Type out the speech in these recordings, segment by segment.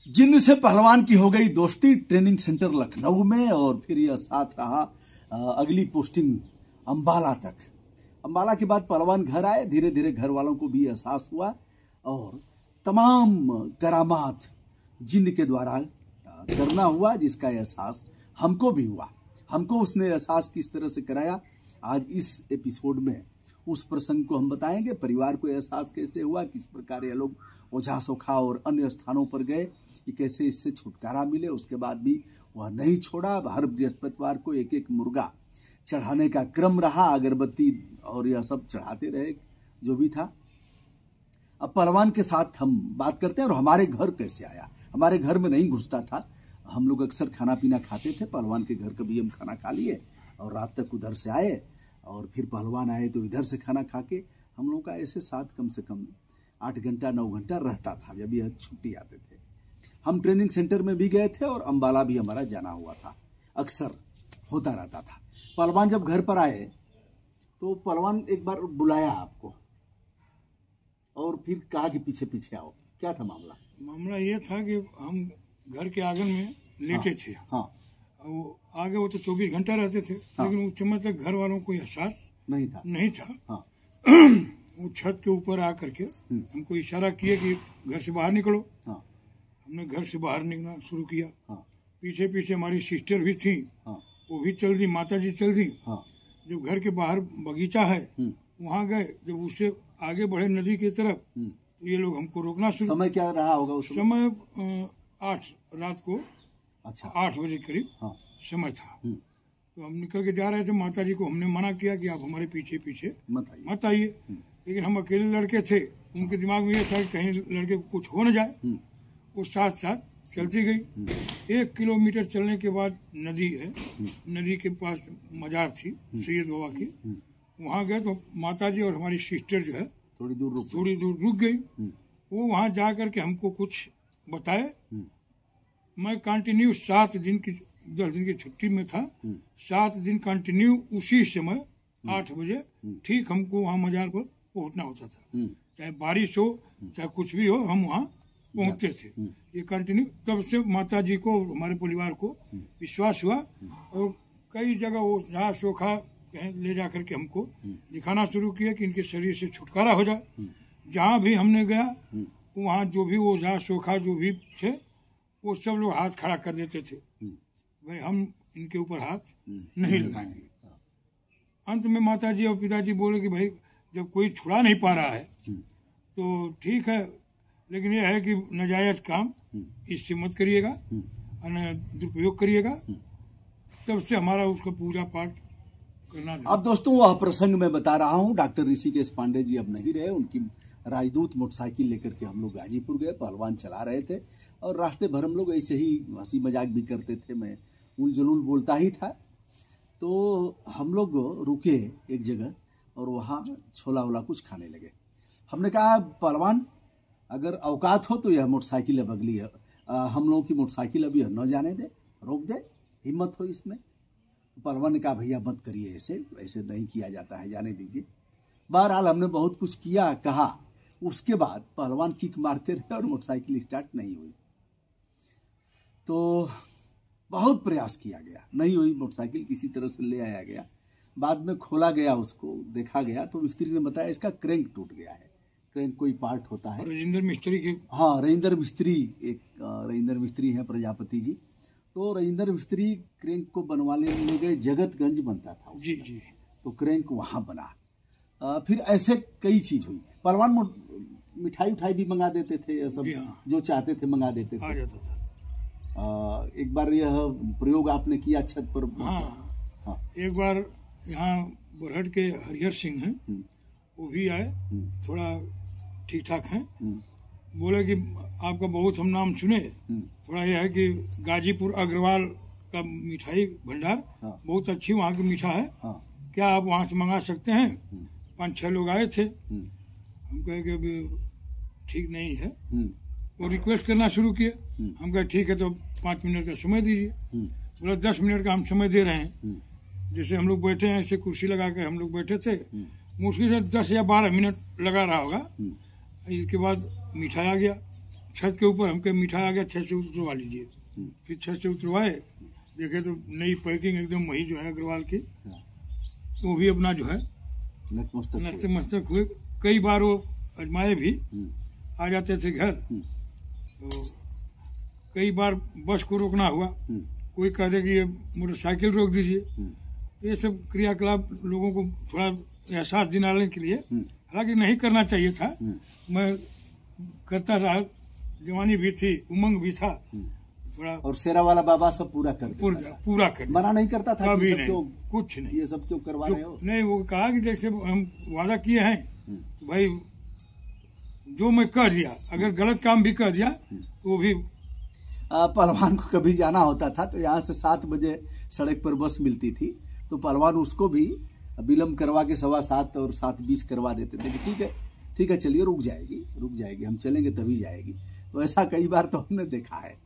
जिनसे पहलवान की हो गई दोस्ती ट्रेनिंग सेंटर लखनऊ में, और फिर यह साथ रहा अगली पोस्टिंग अंबाला तक। अंबाला के बाद पहलवान घर आए। धीरे धीरे घर वालों को भी एहसास हुआ और तमाम करामात जिन्न के द्वारा करना हुआ, जिसका एहसास हमको भी हुआ। हमको उसने एहसास किस तरह से कराया, आज इस एपिसोड में उस प्रसंग को हम बताएंगे। परिवार को एहसास कैसे हुआ, किस प्रकार ये लोग ओझा सोखा और अन्य स्थानों पर गए, कि कैसे इससे छुटकारा मिले। उसके बाद भी वह नहीं छोड़ा। हर बृहस्पतिवार को एक एक मुर्गा चढ़ाने का क्रम रहा, अगरबत्ती और यह सब चढ़ाते रहे जो भी था। अब पहलवान के साथ हम बात करते हैं और हमारे घर कैसे आया। हमारे घर में नहीं घुसता था, हम लोग अक्सर खाना पीना खाते थे। पहलवान के घर कभी हम खाना खा लिए और रात तक उधर से आए, और फिर पहलवान आए तो इधर से खाना खा के हम लोग का ऐसे साथ कम से कम 8 घंटा 9 घंटा रहता था जब यह छुट्टी आते थे। हम ट्रेनिंग सेंटर में भी गए थे और अंबाला भी हमारा जाना हुआ था, अक्सर होता रहता था। पहलवान जब घर पर आए तो पहलवान एक बार बुलाया आपको और फिर कहा कि पीछे पीछे आओ। क्या था मामला? मामला ये था कि हम घर के आंगन में लेटे थे। हाँ। वो आगे वो तो 24 घंटा रहते थे। हाँ। लेकिन उस समय तक घर वालों को एहसास नहीं था। हाँ। वो छत के ऊपर आकर के हमको इशारा किए कि घर से बाहर निकलो। हाँ। हमने घर से बाहर निकलना शुरू किया। हाँ। पीछे पीछे हमारी सिस्टर भी थी। हाँ। वो भी चल दी, माता जी चल दी। हाँ। जब घर के बाहर बगीचा है वहाँ गए, जब उससे आगे बढ़े नदी की तरफ, तो ये लोग हमको रोकना शुरू। समय क्या रहा होगा उस समय 8 रात को। अच्छा। 8 बजे करीब। हाँ। समय था। तो हम निकल के जा रहे थे। माता जी को हमने मना किया कि आप हमारे पीछे पीछे मत आइए। लेकिन हम अकेले लड़के थे, उनके दिमाग में ये था कि कहीं लड़के को कुछ हो न जाए। वो साथ साथ चलती गई। 1 किलोमीटर चलने के बाद नदी है, नदी के पास मजार थी सैयद बाबा की। वहाँ गए तो माता जी और हमारी सिस्टर जो है थोड़ी दूर रुक गई। वो वहाँ जा करके हमको कुछ बताए। मैं कंटिन्यू 7 दिन की 10 दिन की छुट्टी में था। 7 दिन कंटिन्यू उसी समय 8 बजे ठीक हमको वहाँ मजार पर पहुँचना होता था। चाहे बारिश हो चाहे कुछ भी हो, हम वहाँ पहुँचते थे। ये कंटिन्यू। तब से माता जी को, हमारे परिवार को विश्वास हुआ और कई जगह वो जहाँ सोखा ले जा करके हमको दिखाना शुरू किया कि इनके शरीर से छुटकारा हो जाए। जहाँ भी हमने गया वहाँ जो भी वो जहाँ सोखा जो भी थे वो सब लोग हाथ खड़ा कर देते थे, भाई हम इनके ऊपर हाथ नहीं लगाएंगे। अंत में माता जी और पिताजी बोले कि भाई जब कोई छुड़ा नहीं पा रहा है तो ठीक है, लेकिन यह है कि नाजायज काम इससे मत करिएगा और न दुरुपयोग करिएगा। तब से हमारा उसका पूजा पाठ करना। अब दोस्तों वह प्रसंग मैं बता रहा हूँ। डॉक्टर ऋषिकेश पांडे जी अब नहीं रहे। उनकी राजदूत मोटरसाइकिल लेकर के हम लोग गाजीपुर गए। पहलवान चला रहे थे और रास्ते भर हम लोग ऐसे ही हंसी मजाक भी करते थे। मैं उल जलूल बोलता ही था। तो हम लोग रुके एक जगह और वहाँ छोला वोला कुछ खाने लगे। हमने कहा पहलवान अगर औकात हो तो यह मोटरसाइकिल अब अगली है, हम लोगों की मोटरसाइकिल अभी न जाने दे, रोक दे, हिम्मत हो इसमें। तो पहलवान ने कहा भैया मत करिए, ऐसे नहीं किया जाता है, जाने दीजिए। बहरहाल हमने बहुत कुछ किया कहा। उसके बाद पहलवान किक मारते रहे और मोटरसाइकिल स्टार्ट नहीं हुई। तो बहुत प्रयास किया गया, नहीं हुई मोटरसाइकिल। किसी तरह से ले आया गया। बाद में खोला गया, उसको देखा गया तो मिस्त्री ने बताया इसका क्रैंक टूट गया है। क्रैंक कोई पार्ट होता है। राजेंद्र मिस्त्री के, हाँ राजेंद्र मिस्त्री, एक राजेंद्र मिस्त्री हैं प्रजापति जी। तो राजेंद्र मिस्त्री क्रैंक को बनवाने ले गए। जगतगंज बनता था जी जी। तो क्रैंक वहाँ बना। फिर ऐसे कई चीज हुई। पहलवान मिठाई उठाई भी मंगा देते थे, सब जो चाहते थे मंगा देते थे। आ जाता था। एक बार यह प्रयोग आपने किया छत पर? हाँ। एक बार यहाँ बुरहट के हरिहर सिंह हैं, वो भी आए, थोड़ा ठीक ठाक हैं। बोले कि आपका बहुत हम नाम सुने, थोड़ा यह है कि गाजीपुर अग्रवाल का मिठाई भंडार बहुत अच्छी वहाँ की मीठा है, क्या आप वहाँ से मंगा सकते हैं? 5-6 लोग आए थे। हम कहे कि अभी ठीक नहीं है। वो रिक्वेस्ट करना शुरू किए। हम कहे ठीक है तो 5 मिनट का समय दीजिए। बोला 10 मिनट का हम समय दे रहे हैं। जैसे हम लोग बैठे हैं, ऐसे कुर्सी लगा कर हम लोग बैठे थे। मुश्किल से 10 या 12 मिनट लगा रहा होगा। इसके बाद मिठाई आ गया। छत के ऊपर हमके मिठाई आ गया, छत से उतरवा लीजिए। फिर छत से उतरवाए, देखे तो नई पैकिंग एकदम वही जो है अग्रवाल की, तो वो भी अपना जो है नतमस्तक हुए। कई बार वो आजमाए भी, आ जाते थे घर, तो कई बार बस को रोकना हुआ, कोई कह दे कि ये मोटरसाइकिल रोक दीजिए। ये सब क्रियाकलाप लोगों को थोड़ा एहसास दिलाने के लिए, हालांकि नहीं करना चाहिए था, मैं करता रहा, जवानी भी थी, उमंग भी था थोड़ा। और शेरा वाला बाबा सब पूरा कर मना नहीं करता था, कभी नहीं, कुछ नहीं, ये सब क्यों करवा रहे हो? नहीं, वो कहा कि जैसे हम वादा किए हैं, भाई जो मैं कह दिया, अगर गलत काम भी कर दिया तो वो भी। पहलवान को कभी जाना होता था तो यहाँ से 7 बजे सड़क पर बस मिलती थी, तो पहलवान उसको भी विलम्ब करवा के 7:15 और 7:20 करवा देते थे कि ठीक है चलिए, रुक जाएगी, हम चलेंगे तभी जाएगी। तो ऐसा कई बार तो हमने देखा है।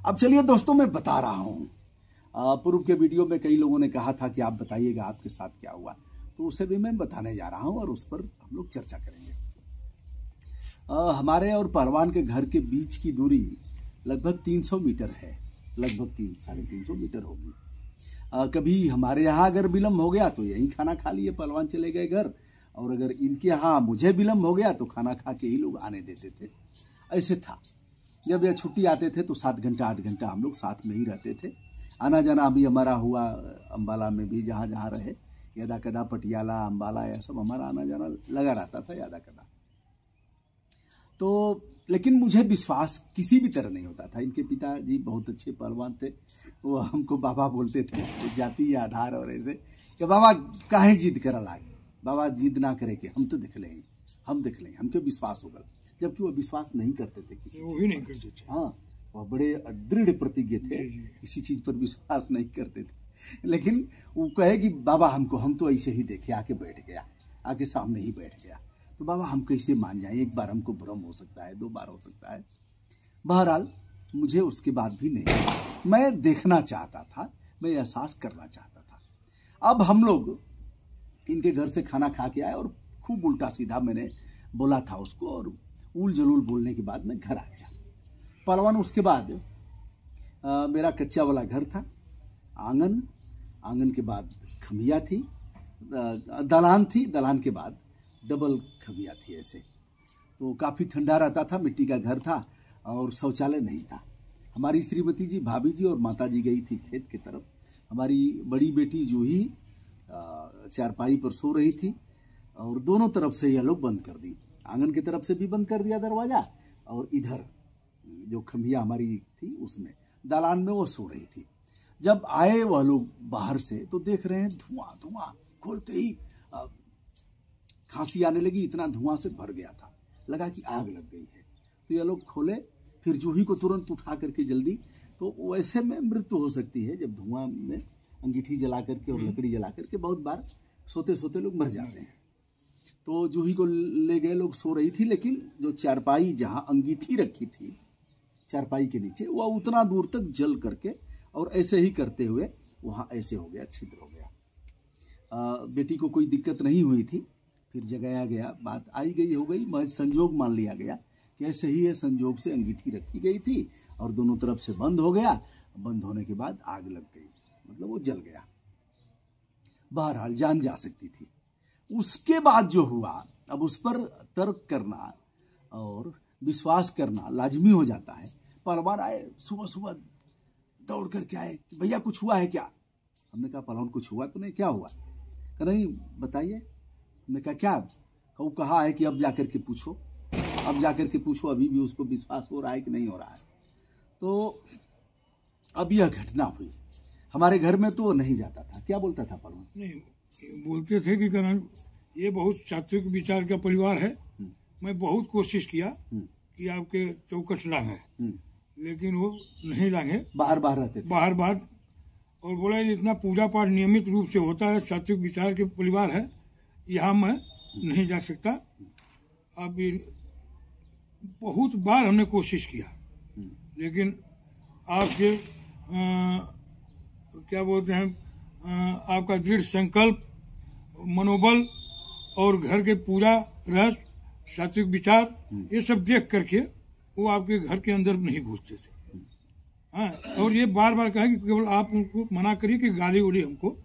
अब चलिए दोस्तों, मैं बता रहा हूँ, पूर्व के वीडियो में कई लोगों ने कहा था कि आप बताइएगा आपके साथ क्या हुआ, तो उसे भी मैं बताने जा रहा हूँ और उस पर हम लोग चर्चा करेंगे। हमारे और पहलवान के घर के बीच की दूरी लगभग 300 मीटर है, लगभग 300-350 मीटर होगी। कभी हमारे यहाँ अगर विलम्ब हो गया तो यहीं खाना खा लिए, पहलवान चले गए घर, और अगर इनके यहाँ मुझे विलम्ब हो गया तो खाना खा के ही लोग आने देते थे। ऐसे था, जब यह छुट्टी आते थे तो 7 घंटा 8 घंटा हम लोग साथ में ही रहते थे। आना जाना भी हमारा हुआ, अम्बाला में भी जहाँ जहाँ रहे, यादा कदा, पटियाला, अम्बाला, यह सब हमारा आना जाना लगा रहता था, यादा कदा। तो लेकिन मुझे विश्वास किसी भी तरह नहीं होता था। इनके पिताजी बहुत अच्छे पहलवान थे, वो हमको बाबा बोलते थे, जाति आधार और ऐसे कि बाबा काहे जिद करा लाग, बाबा जिद ना करे कि हम तो देख लें, हमके विश्वास होगा, जबकि वो विश्वास नहीं करते थे किसी, वो भी नहीं करते थे। हाँ, वह बड़े दृढ़ प्रतिज्ञ थे, किसी चीज पर विश्वास नहीं करते थे। लेकिन वो कहे कि बाबा हम तो ऐसे ही देखे, आके बैठ गया, आके सामने ही बैठ गया, तो बाबा हम कैसे मान जाएं, एक बार हमको भ्रम हो सकता है, 2 बार हो सकता है। बहरहाल मुझे उसके बाद भी नहीं, मैं देखना चाहता था, मैं एहसास करना चाहता था। अब हम लोग इनके घर से खाना खा के आए और खूब उल्टा सीधा मैंने बोला था उसको, और उल जलूल बोलने के बाद मैं घर आ गया। पहलवान उसके बाद मेरा कच्चा वाला घर था, आंगन के बाद खमिया थी, दलान थी, दलान के बाद डबल खमिया थी। ऐसे तो काफ़ी ठंडा रहता था, मिट्टी का घर था और शौचालय नहीं था। हमारी श्रीमती जी, भाभी जी और माता जी गई थी खेत की तरफ। हमारी बड़ी बेटी जूही चारपाई पर सो रही थी और दोनों तरफ से यह लोग बंद कर दी, आंगन की तरफ से भी बंद कर दिया दरवाजा, और इधर जो खमिया हमारी थी उसमें दालान में वो सो रही थी। जब आए वह लोग बाहर से तो देख रहे हैं धुआं, खोलते ही खांसी आने लगी, इतना धुआं से भर गया था, लगा कि आग लग गई है। तो ये लोग खोले, फिर जूही को तुरंत उठा करके जल्दी, तो वैसे में मृत्यु हो सकती है जब धुआं में अंगीठी जला करके और लकड़ी जला करके, बहुत बार सोते सोते लोग मर जाते हैं। तो जूही को ले गए, लोग सो रही थी, लेकिन जो चारपाई जहाँ अंगीठी रखी थी चारपाई के नीचे, वह उतना दूर तक जल करके और ऐसे ही करते हुए वहाँ ऐसे हो गया, छिद्र हो गया। बेटी को कोई दिक्कत नहीं हुई थी, फिर जगाया गया, बात आई गई हो गई, महज संजोग मान लिया गया कि ऐसे ही है, संजोग से अंगीठी रखी गई थी और दोनों तरफ से बंद हो गया। बंद होने के बाद आग लग गई, मतलब वो जल गया। बहरहाल जान जा सकती थी। उसके बाद जो हुआ, अब उस पर तर्क करना और विश्वास करना लाजमी हो जाता है। पहलवान आए, सुबह सुबह दौड़ करके आए कि भैया कुछ हुआ है क्या? हमने कहा पहलवान कुछ हुआ तो नहीं, क्या हुआ? कहा नहीं बताइए। हमने कहा क्या? वो कहा है कि अब जाकर के पूछो, अभी भी उसको विश्वास हो रहा है कि नहीं हो रहा है। तो अब यह घटना हुई। हमारे घर में तो वो नहीं जाता था। क्या बोलता था पहलवान? नहीं, बोलते थे कि ये बहुत सात्विक विचार का परिवार है। मैं बहुत कोशिश किया कि आपके चौकस लांघे, लेकिन वो नहीं लांघे, बाहर रहते थे, बाहर। और बोला इतना पूजा पाठ नियमित रूप से होता है, सात्विक विचार के परिवार है, यहाँ मैं नहीं जा सकता। अब बहुत बार हमने कोशिश किया, लेकिन आपके क्या बोलते हैं, आपका दृढ़ संकल्प, मनोबल और घर के पूरा रस, सात्विक विचार, ये सब देख करके वो आपके घर के अंदर नहीं घुसते थे। हाँ, और ये बार बार कहें कि केवल आप उनको मना करिए कि गाली उली हमको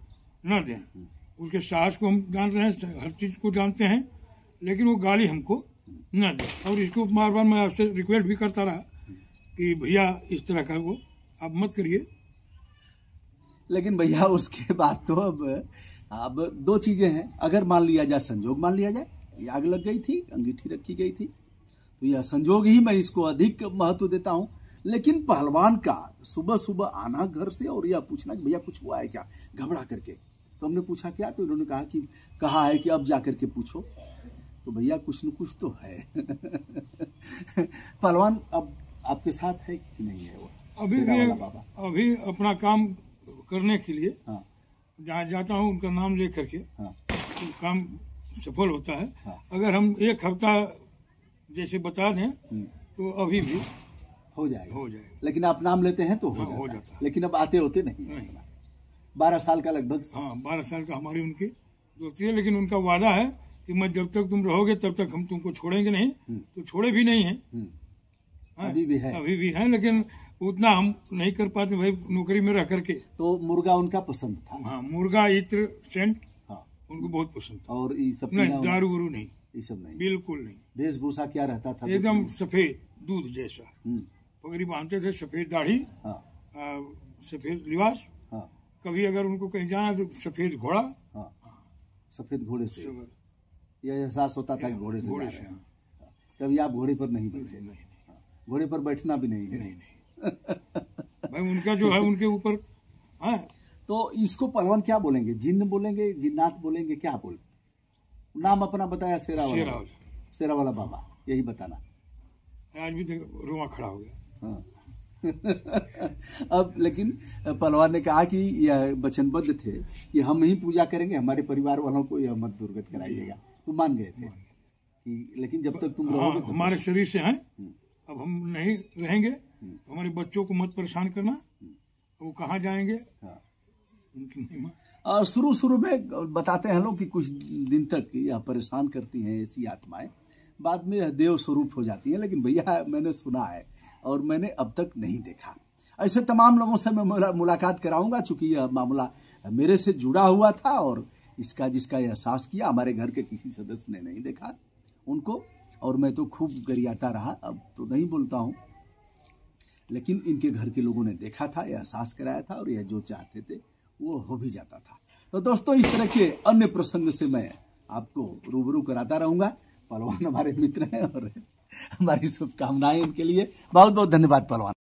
न दें। उसके साहस को हम जान रहे हैं, हर चीज को जानते हैं, लेकिन वो गाली हमको न दें। और इसको बार बार मैं आपसे रिक्वेस्ट भी करता रहा कि भैया इस तरह का वो आप मत करिए। लेकिन भैया उसके बाद तो अब दो चीजें हैं। अगर मान लिया जाए, संजोग मान लिया जाए, ये आग लग गई थी, अंगीठी रखी गई थी, तो यह संजोग ही मैं इसको अधिक महत्व देता हूं। लेकिन पहलवान का सुबह सुबह आना घर से और यह पूछना कि भैया कुछ हुआ है क्या, घबरा करके। तो हमने पूछा क्या, तो उन्होंने कहा है कि अब जा करके पूछो। तो भैया कुछ न कुछ तो है। पहलवान अब आपके साथ है कि नहीं है? वो अभी अपना काम करने के लिए हाँ। जहाँ जाता हूँ उनका नाम ले करके हाँ। तो काम सफल होता है। हाँ। अगर हम एक हफ्ता जैसे बता दें तो अभी भी हो जाएगा। लेकिन आप नाम लेते हैं तो हो जाता है। लेकिन अब आते होते नहीं। 12 साल का लगभग। हाँ, 12 साल का हमारी उनकी दोस्ती है। लेकिन उनका वादा है कि मैं जब तक तुम रहोगे तब तक हम तुमको छोड़ेंगे नहीं। तो छोड़े भी नहीं है, अभी भी है। लेकिन उतना हम नहीं कर पाते भाई, नौकरी में रह करके। तो मुर्गा उनका पसंद था? हाँ, मुर्गा, इत्र, सेंट, हाँ, उनको बहुत पसंद था। और ये सब नहीं, दारू वारू नहीं, ये सब नहीं, बिल्कुल नहीं। वेशभूषा क्या रहता था? एकदम सफेद दूध जैसा, पगड़ी बांधते थे, सफेद दाढ़ी, सफेद लिबास। कभी अगर उनको कहीं जाना तो सफेद घोड़ा। सफेद घोड़े से यह एहसास होता था कि घोड़े से जा रहे हैं। कभी आप घोड़े पर नहीं बैठे? नहीं। घोड़े पर बैठना भी नहीं है? नहीं। भाई उनका जो है उनके ऊपर। हाँ, तो इसको पहलवान क्या बोलेंगे? जिन्न बोलेंगे, जिन्नात बोलेंगे, क्या बोल? नाम अपना बताया? शेरा वाला बाबा, यही बताना। आज भी रोआ खड़ा हो गया। हाँ। अब लेकिन पहलवान ने कहा कि यह वचनबद्ध थे कि हम ही पूजा करेंगे, हमारे परिवार वालों को यह मत दुर्गत कराइएगा। तो मान गए थे कि लेकिन जब तक तुम रहोगे तो हमारे शरीर से हैं, अब हम नहीं रहेंगे तो हमारे बच्चों को मत परेशान करना। वो कहाँ जाएंगे? और शुरू में बताते हैं लोग कि कुछ दिन तक यह परेशान करती हैं ऐसी आत्माएं, बाद में देव स्वरूप हो जाती हैं। लेकिन भैया मैंने सुना है और मैंने अब तक नहीं देखा। ऐसे तमाम लोगों से मैं मुलाकात कराऊंगा, चूंकि यह मामला मेरे से जुड़ा हुआ था और जिसका एहसास किया। हमारे घर के किसी सदस्य ने नहीं देखा उनको, और मैं तो खूब गरियाता रहा। अब तो नहीं बोलता हूं, लेकिन इनके घर के लोगों ने देखा था, एहसास कराया था, और यह जो चाहते थे वो हो भी जाता था। तो दोस्तों, इस तरह के अन्य प्रसंग से मैं आपको रूबरू कराता रहूंगा। पहलवान हमारे मित्र हैं और हमारी शुभकामनाएं इनके लिए। बहुत बहुत धन्यवाद पहलवान।